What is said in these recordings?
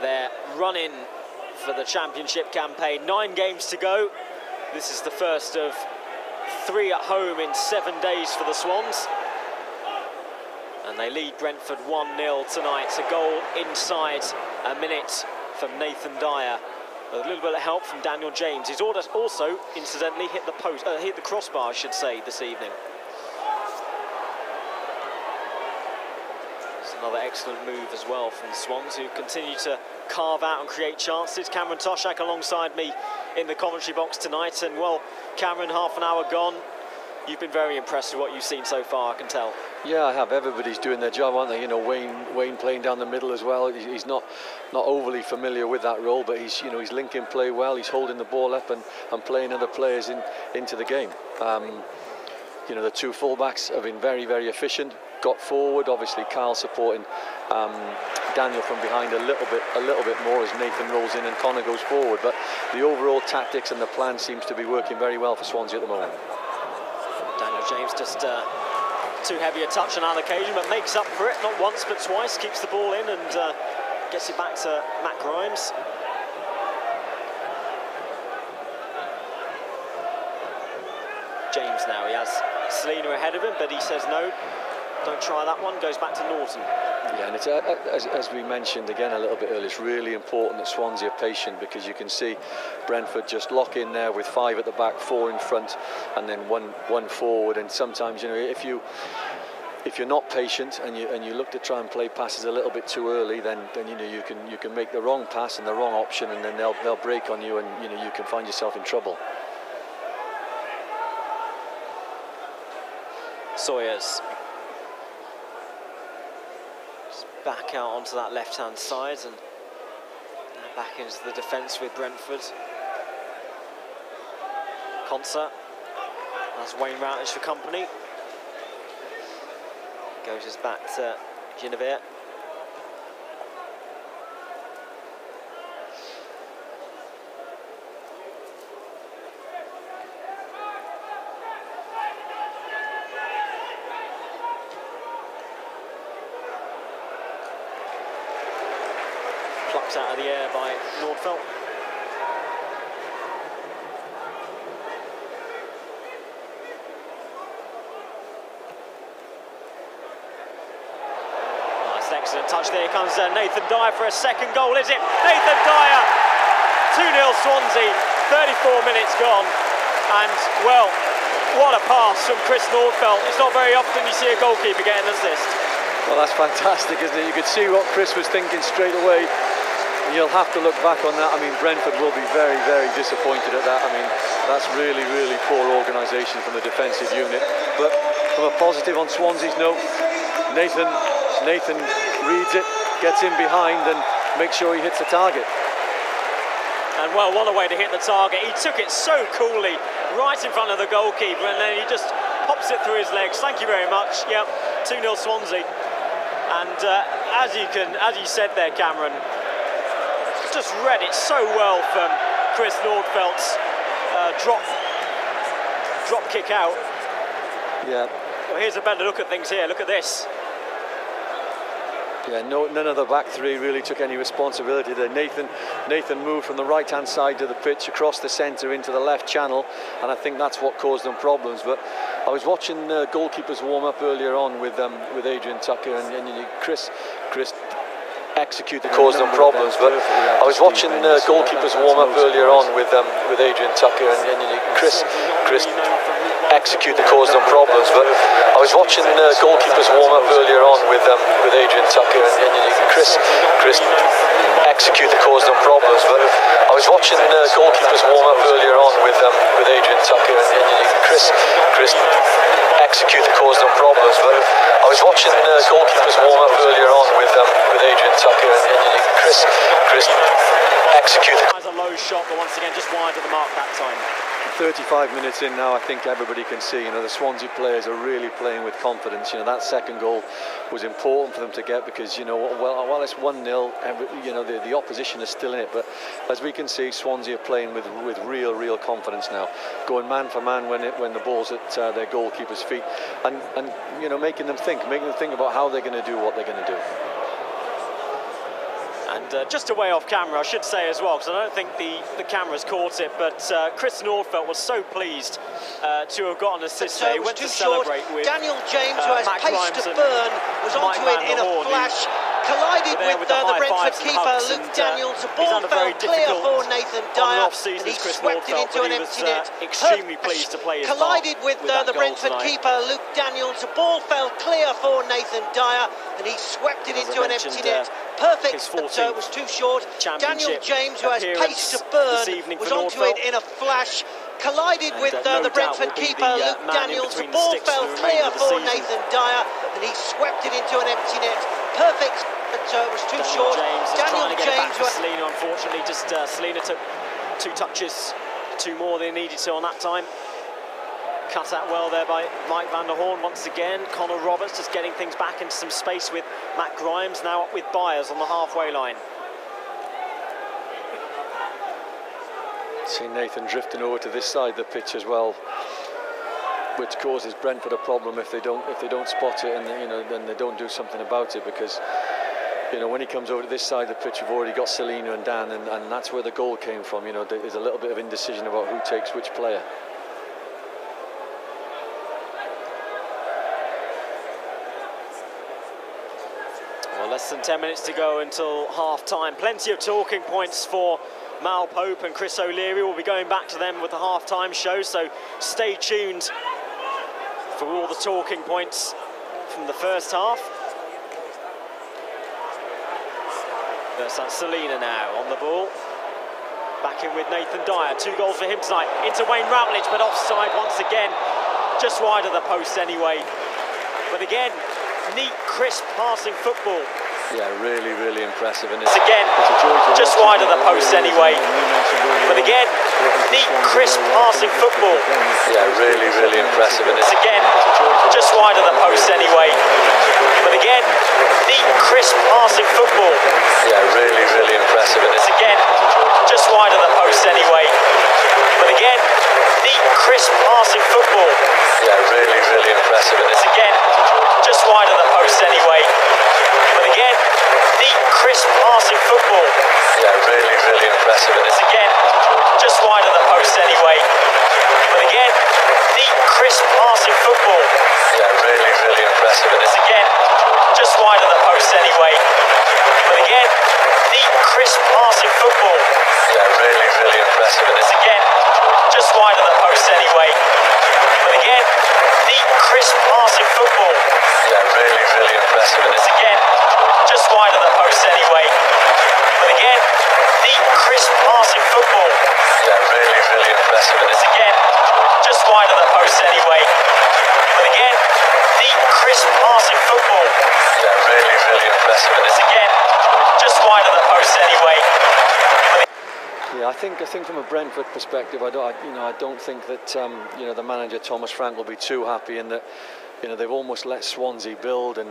They're running for the championship campaign. 9 games to go. This is the first of 3 at home in 7 days for the Swans. And they lead Brentford 1-0 tonight. A goal inside a minute from Nathan Dyer. With a little bit of help from Daniel James. He's also, incidentally, hit the crossbar, I should say, this evening. It's another excellent move as well from the Swans, who continue to carve out and create chances. Cameron Toshack alongside me in the commentary box tonight. And, well, Cameron, half an hour gone. You've been very impressed with what you've seen so far, I can tell. Yeah, I have. Everybody's doing their job, aren't they? You know, Wayne playing down the middle as well. He's not overly familiar with that role, but he's linking play well. He's holding the ball up and playing other players into the game. You know, the 2 fullbacks have been very, very efficient. Got forward, obviously Carl supporting Daniel from behind a little bit more as Nathan rolls in and Connor goes forward. But the overall tactics and the plan seems to be working very well for Swansea at the moment. Daniel James just too heavy a touch on that occasion, but makes up for it, not once but twice, keeps the ball in and gets it back to Matt Grimes. James now, he has Selina ahead of him, but he says no, don't try that one, goes back to Norton. Yeah, and it's as we mentioned again a little bit earlier, it's really important that Swansea are patient, because you can see Brentford just lock in there with 5 at the back, 4 in front, and then one forward. And sometimes, you know, if you're not patient and you look to try and play passes a little bit too early, then you know you can make the wrong pass and the wrong option, and then they'll break on you, and you know you can find yourself in trouble. Sawyers back out onto that left-hand side and back into the defence with Brentford. Concert as Wayne Routledge for company. Goes us back to Ginevere. Plucked out of the air by Nordfeldt. Nice, excellent touch there. Here comes Nathan Dyer for a second goal, is it? Nathan Dyer, 2-0 Swansea, 34 minutes gone. And, well, what a pass from Chris Nordfeldt. It's not very often you see a goalkeeper get an assist. Well, that's fantastic, isn't it? You could see what Chris was thinking straight away. You'll have to look back on that. I mean, Brentford will be very, very disappointed at that. I mean, that's really, really poor organisation from the defensive unit. But from a positive on Swansea's note, Nathan reads it, gets in behind and makes sure he hits the target. And well, what a way to hit the target. He took it so coolly, right in front of the goalkeeper, and then he just pops it through his legs. Thank you very much. Yep, 2-0 Swansea. And as you said there, Cameron, just read it so well from Chris Nordfeldt's drop kick out. Yeah. Well, here's a better look at things here. Look at this. Yeah, none of the back 3 really took any responsibility there. Nathan moved from the right-hand side of the pitch across the centre into the left channel, and I think that's what caused them problems. But I was watching goalkeepers warm up earlier on with Adrian Tucker, and Chris executed caused them problems. But I was watching goalkeepers warm up earlier on with Adrian Tucker, and Chris executed caused them problems. But I was watching goalkeepers warm up earlier on with Adrian Tucker, and Chris executed caused them problems. But I was watching goalkeepers warm up earlier on with Adrian Tucker, and Chris executed caused them problems. But I was watching goalkeepers warm up earlier on with Adrian Tucker, and Chris executed. That was a low shot, but once again just wide of the mark that time. 35 minutes in now, I think everybody can see, you know, the Swansea players are really playing with confidence. You know, that second goal was important for them to get, because, you know, while it's 1-0, you know, the opposition is still in it. But as we can see, Swansea are playing with real confidence now, going man for man when the ball's at their goalkeeper's feet, and you know, making them think about how they're going to do what they're going to do. And And just away off camera, I should say as well, because I don't think the cameras caught it, but Chris Nordfeldt was so pleased to have got an assist there. He went to celebrate with Daniel James, who has Matt pace Grimes to burn, was onto it in a flash. Collided with the Brentford keeper Luke Daniels. The ball fell clear for Nathan Dyer, and he swept it into an empty net. Extremely pleased to play his collided with the Brentford keeper Luke Daniels. The ball fell clear for Nathan Dyer, and he swept it into an empty net. Perfect, but it was too short. Daniel James, who has pace to burn, was onto it in a flash. Collided with the Brentford keeper Luke Daniels. The ball fell clear for Nathan Dyer, and he swept it into an empty net. Perfect, but it was too short. Daniel James, Selina, unfortunately, just Selina took 2 touches, 2 more than he needed to on that time. Cut out well there by Mike van der Hoorn once again. Connor Roberts just getting things back into some space with Matt Grimes, now up with Byers on the halfway line. See Nathan drifting over to this side of the pitch as well, which causes Brentford a problem if they don't spot it, and then they don't do something about it, because when he comes over to this side of the pitch, we've already got Selina and Dan, and that's where the goal came from. There's a little bit of indecision about who takes which player. Well, less than 10 minutes to go until half-time. Plenty of talking points for Mal Pope and Chris O'Leary. We'll be going back to them with the half-time show, so stay tuned for all the talking points from the first half. That's Selina now on the ball. Back in with Nathan Dyer. 2 goals for him tonight. Into Wayne Routledge, but offside once again. Just wide of the post anyway. But again, neat, crisp passing football. Yeah, really, really impressive. And it's again, just wide of the post anyway. But again, neat, crisp passing football. Yeah, really, really impressive. And it's again, just wide of the post anyway. But again, neat, crisp passing football. Yeah, really, really impressive. And it's again, just wide of the post anyway. But again, neat, crisp passing football. Yeah, really, really impressive. And it's again, just wide of the post anyway. But again, neat, crisp passing football. Yeah, really, really impressive. And it's again, just wide of the post anyway. But again, neat, crisp passing football. Yeah, really, really impressive. And it's again, just wide of the post anyway. But again, neat, crisp passing football. Yeah, really, really impressive. And it's again, just wide of the post anyway. But again, neat, crisp passing football. Yeah, really, really impressive. And it's again, just wide of the post anyway. But again, neat, crisp passing football. Yeah, really, really impressive. And it's again, just wide of the post anyway. But again, neat, crisp passing football. Yeah, really, really impressive. And it's again, just wide of the post anyway. Yeah, I think from a Brentford perspective, I don't think that the manager Thomas Frank will be too happy in that. They've almost let Swansea build and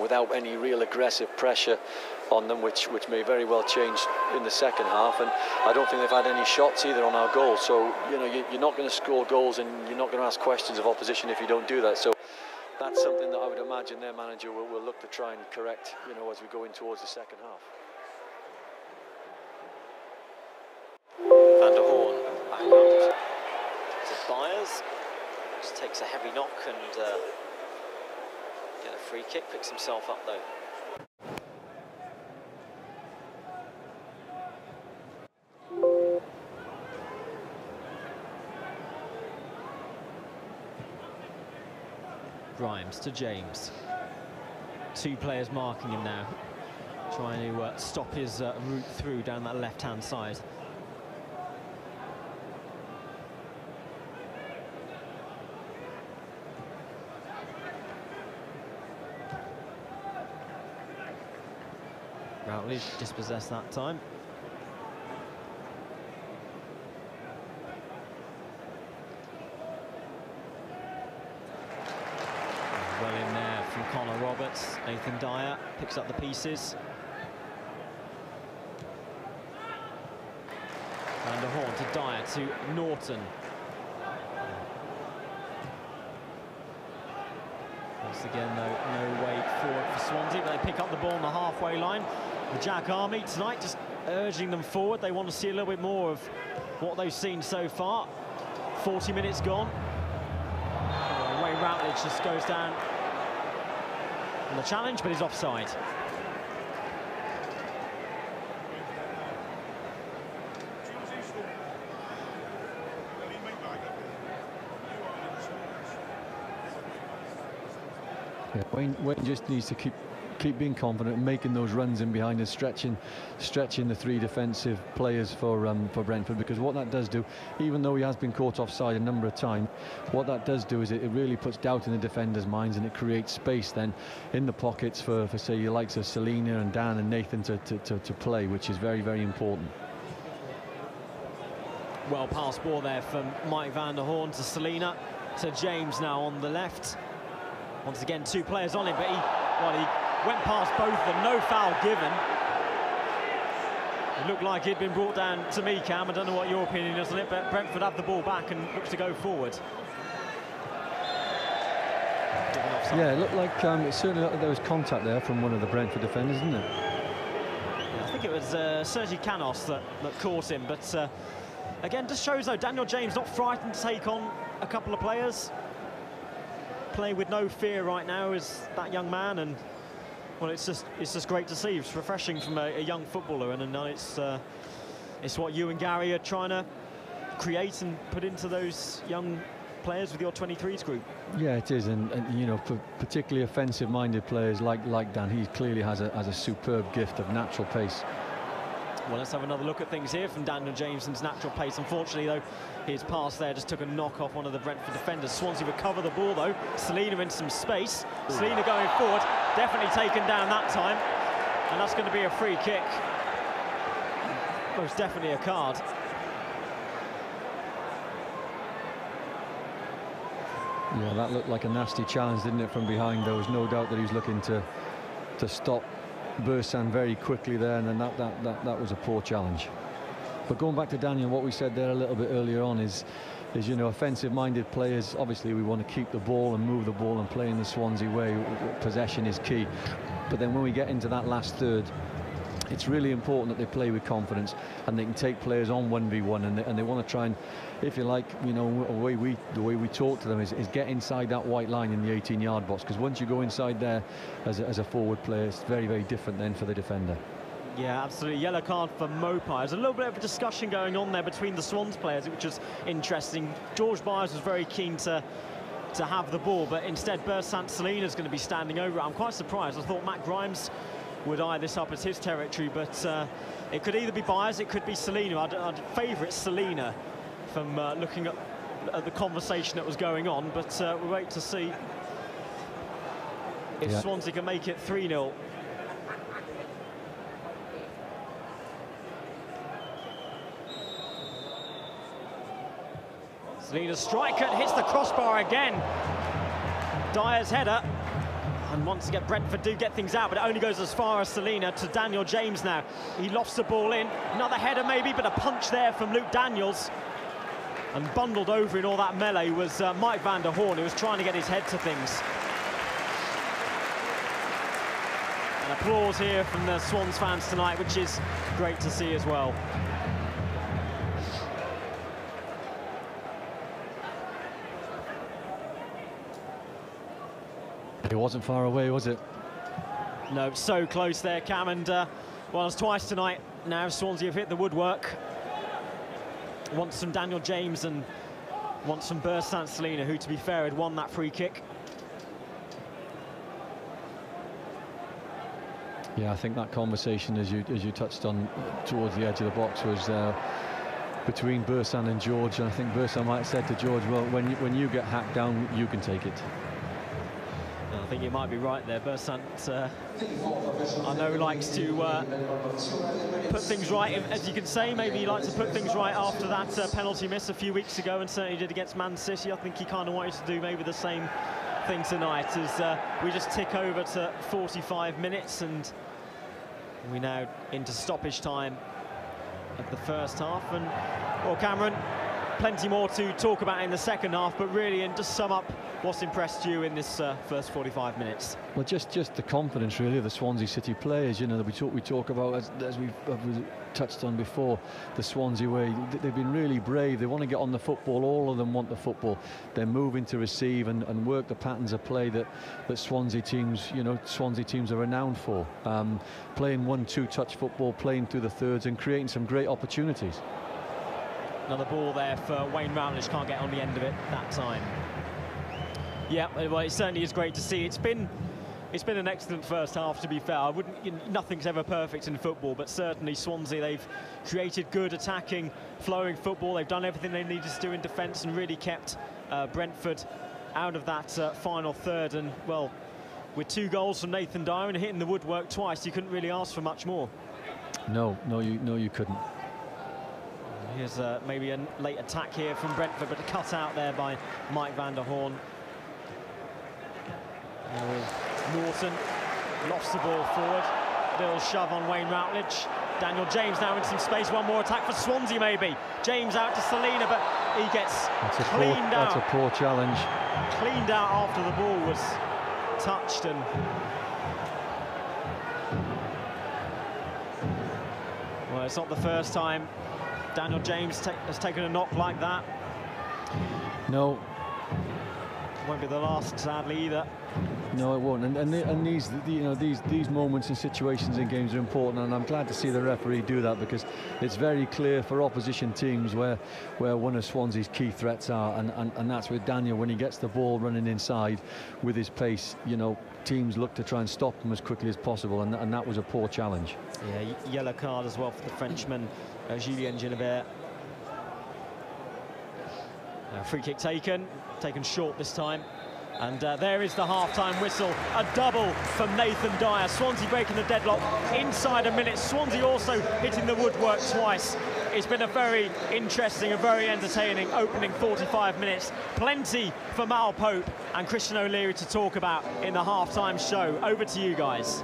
without any real aggressive pressure on them, which may very well change in the second half. And I don't think they've had any shots either on our goal. So you're not going to score goals, and you're not going to ask questions of opposition if you don't do that. So that's something that I would imagine their manager will look to try and correct as we go in towards the second half. Van der Hoorn back up to Byers. Just takes a heavy knock and get a free kick, picks himself up though. Grimes to James. 2 players marking him now, trying to stop his route through down that left-hand side. Routledge dispossessed that time. Well in there from Connor Roberts. Nathan Dyer picks up the pieces. Van der Hoorn to Dyer to Norton. Once again, though, no way forward for Swansea, but they pick up the ball on the halfway line. The Jack Army tonight just urging them forward. They want to see a little bit more of what they've seen so far. 40 minutes gone. Wayne Routledge just goes down on the challenge, but he's offside. Yeah, Wayne just needs to keep being confident and making those runs in behind and stretching the three defensive players for Brentford, because what that does do, even though he has been caught offside a number of times, what that does do is it really puts doubt in the defenders' minds, and it creates space then in the pockets for say your likes of Selina and Dan and Nathan to play, which is very, very important. Well passed ball there from Mike van der Hoorn to Selina, to James now on the left. Once again, two players on him, but he went past both of them, no foul given. It looked like he'd been brought down to me, Cam. I don't know what your opinion is on it, but Brentford have the ball back and looks to go forward. Yeah, it looked like it certainly looked like there was contact there from one of the Brentford defenders, didn't it? Yeah, I think it was Sergi Canos that caught him, but again, just shows though Daniel James not frightened to take on a couple of players. Playing with no fear right now is that young man, and well, it's just great to see. It's refreshing from a young footballer, and it's what you and Gary are trying to create and put into those young players with your 23s group. Yeah, it is, and you know, for particularly offensive-minded players like Dan, he clearly has a superb gift of natural pace. Well, let's have another look at things here from Daniel Jameson's natural pace. Unfortunately, though, his pass there just took a knock off one of the Brentford defenders. Swansea recover the ball, though. Selina in some space. Selina going forward, definitely taken down that time. And that's going to be a free kick. Most definitely a card. Yeah, that looked like a nasty challenge, didn't it, from behind? There was no doubt that he was looking to stop Bursan very quickly there, and then that was a poor challenge. But going back to Daniel, what we said there a little bit earlier on is you know, offensive-minded players, obviously we want to keep the ball and move the ball and play in the Swansea way. Possession is key. But then when we get into that last third, it's really important that they play with confidence and they can take players on 1v1, and they want to try and, if you like, you know, the way we talk to them is get inside that white line in the 18-yard box, because once you go inside there as a forward player, it's very, very different then for the defender. Yeah, absolutely. Yellow card for Mopai. There's a little bit of a discussion going on there between the Swans players, which is interesting. George Byers was very keen to have the ball, but instead Bersant Selina is going to be standing over it. I'm quite surprised. I thought Matt Grimes would eye this up as his territory, but it could either be Byers, it could be Selina. I'd favourite Selina from looking at the conversation that was going on, but we'll wait to see if Swansea can make it 3-0. Selina's strike and hits the crossbar again. Dyer's header. And once again, Brentford do get things out, but it only goes as far as Selina to Daniel James now. He lofts the ball in. Another header maybe, but a punch there from Luke Daniels. And bundled over in all that melee was Mike van der Hoorn, who was trying to get his head to things. And applause here from the Swans fans tonight, which is great to see as well. It wasn't far away, was it? No, so close there, Cam, and well, it's twice tonight now Swansea have hit the woodwork. Once from Daniel James and once from Bersant Selina, who, to be fair, had won that free kick. Yeah, I think that conversation, as you touched on towards the edge of the box, was between Bersant and George, and I think Bersant might have said to George, well, when you get hacked down, you can take it. I think you might be right there. Bersant, I know, likes to put things right, as you can say. Maybe he likes to put things right after that penalty miss a few weeks ago, and certainly did against Man City. I think he kind of wanted to do maybe the same thing tonight, as we just tick over to 45 minutes, and we now into stoppage time of the first half. And, well, Cameron, plenty more to talk about in the second half, but really, and just sum up what's impressed you in this first 45 minutes. Well, just the confidence really of the Swansea City players. You know, that we talk about as we've touched on before, the Swansea way. They've been really brave. They want to get on the football. All of them want the football. They're moving to receive and work the patterns of play that Swansea teams, you know, Swansea teams are renowned for. Playing 1-2 touch football, playing through the thirds, and creating some great opportunities. Another ball there for Wayne Routledge. Can't get on the end of it that time. Yeah, well, it certainly is great to see. It's been an excellent first half, to be fair. Nothing's ever perfect in football, but certainly Swansea, they've created good attacking, flowing football. They've done everything they needed to do in defence and really kept Brentford out of that final third. And, well, with 2 goals from Nathan Dyer and hitting the woodwork twice, you couldn't really ask for much more. No, you couldn't. Here's maybe a late attack here from Brentford, but a cut out there by Mike van der Hoorn. Norton lofts the ball forward. Little shove on Wayne Routledge. Daniel James now in some space. One more attack for Swansea maybe. James out to Salina, but he gets cleaned out. That's a poor challenge. Cleaned out after the ball was touched. And well, it's not the first time Daniel James has taken a knock like that. No. Won't be the last, sadly, either. No, it won't. And these, you know, these moments and situations in games are important, and I'm glad to see the referee do that, because it's very clear for opposition teams where one of Swansea's key threats are, and that's with Daniel. When he gets the ball running inside with his pace, you know, teams look to try and stop him as quickly as possible, and that was a poor challenge. Yeah, yellow card as well for the Frenchman, Julien Ginebert. Free kick taken short this time. And there is the half-time whistle. A double from Nathan Dyer. Swansea breaking the deadlock inside a minute. Swansea also hitting the woodwork twice. It's been a very interesting and very entertaining opening 45 minutes. Plenty for Mal Pope and Christian O'Leary to talk about in the half-time show. Over to you guys.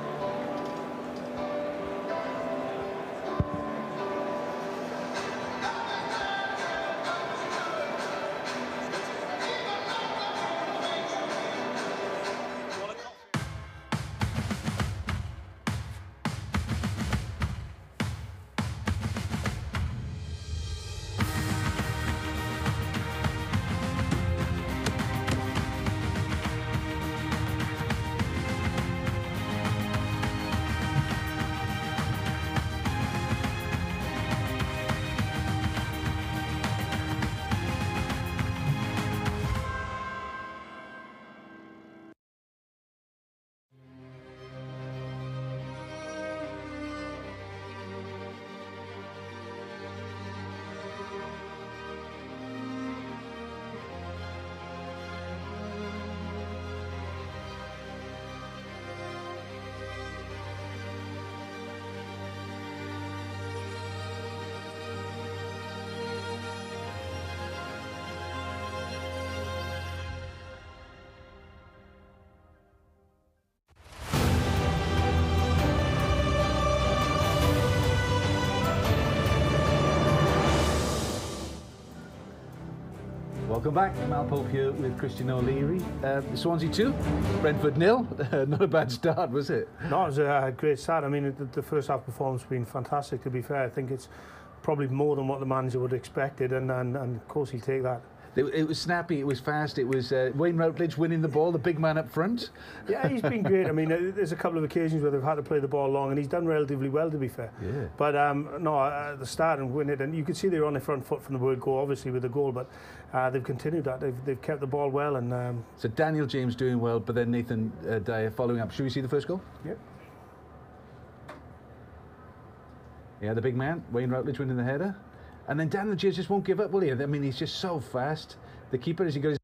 Welcome back. Mal Pope here with Christian O'Leary. Swansea 2, Brentford 0. Not a bad start, was it? No, it was a great start. I mean, the first half performance has been fantastic, to be fair. I think it's probably more than what the manager would have expected, and of course he'll take that. It was snappy, it was fast, it was Wayne Routledge winning the ball, the big man up front. Yeah, he's been great. I mean, there's a couple of occasions where they've had to play the ball long, and he's done relatively well, to be fair. Yeah. But no, at the start and win it, and you could see they were on their front foot from the word go, obviously, with the goal, but they've continued that. They've kept the ball well. And so Daniel James doing well, but then Nathan Dyer following up. Should we see the first goal? Yep. Yeah, the big man, Wayne Routledge winning the header. And then Daniel James just won't give up, will he? I mean, he's just so fast. The keeper, has he got his